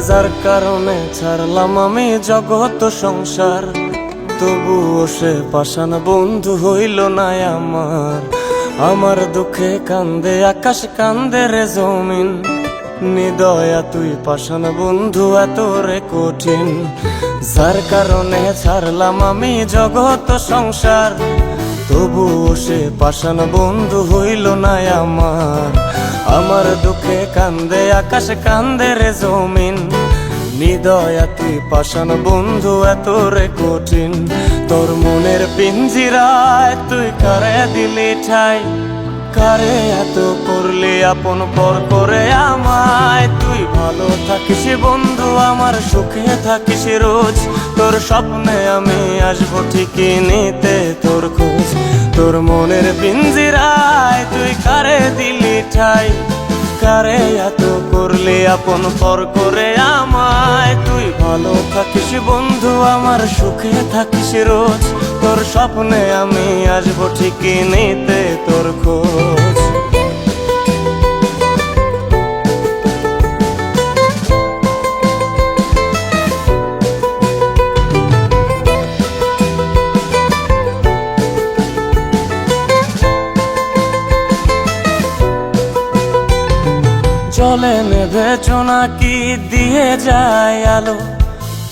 যার কারণে ছাড়লাম আমি জগৎ সংসার, তবুও সে পাষাণ বন্ধু হইল না আমার। আমার দুঃখে কান্দে আকাশ, কান্দে রে জমিন, নিদয়া তুই পাষাণ বন্ধু এত রে কঠিন। যার কারণে ছাড়লাম আমি জগৎ সংসার, তবুও সে পাষাণ বন্ধু হইল না আমার। আমার দুঃখে কান্দে আকাশ, কান্দে রে জমিন, নিদয়া তুই পাষাণ বন্ধু এত রে কঠিন। তোর মনের পিঞ্জিরায় তুই কারে দিলি ঠাই, কারে এত করলি আপন পর করে আমায়। তুই ভালো থাকিস বন্ধু আমার, সুখে থাকিস রোজ, তোর স্বপ্নে আমি আসবো ঠিকই নিতে তোর খোঁজ। তোর মনের পিঞ্জিরায় তুই কারে দিলি ঠাই, কারে এত করলি আপন পর করে আমায়। তুই ভালো থাকিস বন্ধু আমার, সুখে থাকিস রোজ, তোর স্বপ্নে আমি আসবো ঠিকই নিতে তোর খোঁজ। জলে নেভে জোনাকি দিয়ে যায় আলো,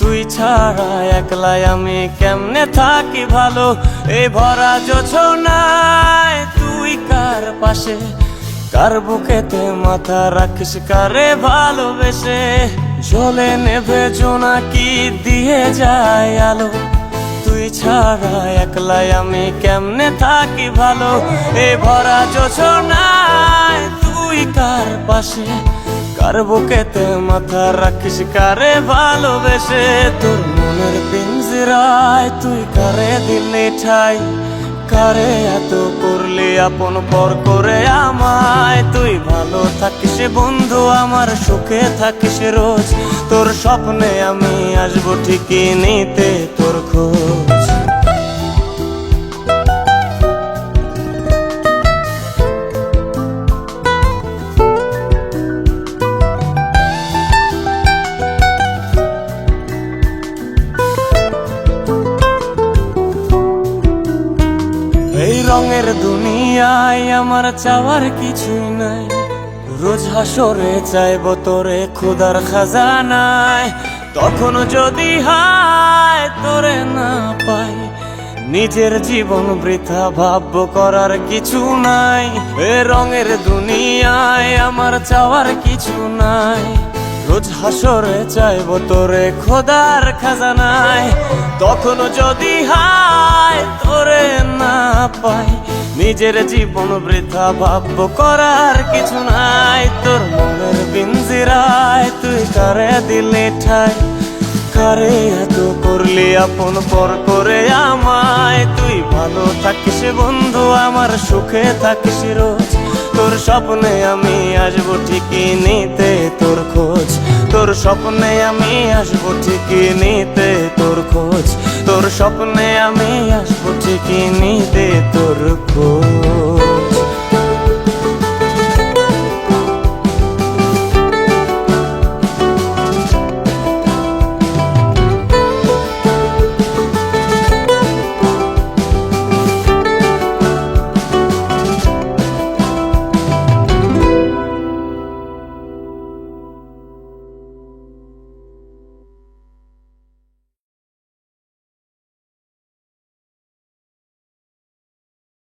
তুই ছাড়া একলাই আমি কেমনে থাকি ভালো। এই ভরা জোছনায় তুই কার পাশে, কার বুকেতে মাথা রাখিস কারে ভালোবেসে। জলে নেভে জোনাকি দিয়ে যায় আলো, তুই ছাড়া একলাই আমি কেমনে থাকি ভালো। এই ভরা জোছনায় তুই কার পাশে, কার বুকেতে মাথা রাখিস কারে ভালোবেসে। তোর মনের পিঞ্জিরায় তুই কারে দিলি ঠাই, কারে এত করলি আপন পর করে আমায়। তুই ভালো থাকিস বন্ধু আমার, সুখে থাকিস রোজ, তোর স্বপ্নে আমি আসবো ঠিকই নিতে তোর খোঁজ। এই রঙের দুনিয়ায় আমার চাওয়ার কিছুই নাই, রোজ হাসরে চাইব তোরে খোদার খাজানায়। তখন যদি হায় তোরে না পাই, নিজের জীবন বৃথা ভাবব করার কিছু নাই। এ রঙের দুনিয়ায় আমার চাওয়ার কিছু নাই, রোজ হাসরে চাইব তোরে খোদার খাজানায়। তখন যদি হায় তোরে না পাই, নিজের জীবন বৃথা ভাবব করার কিছু নাই। তোর মনের পিঞ্জিরায় তুই কারে দিলি ঠাই, কারে এত করলি আপন পর করে আমায়। তুই ভালো থাকিস বন্ধু আমার, সুখে থাকিস রোজ, তোর স্বপ্নে আমি আসবো ঠিকই নিতে তোর খোঁজ। তোর স্বপ্নে আমি আসবো ঠিকই নিতে তোর খোঁজ, তোর স্বপ্নে আমি আসবো ঠিকই নিতে তোর খোঁজ।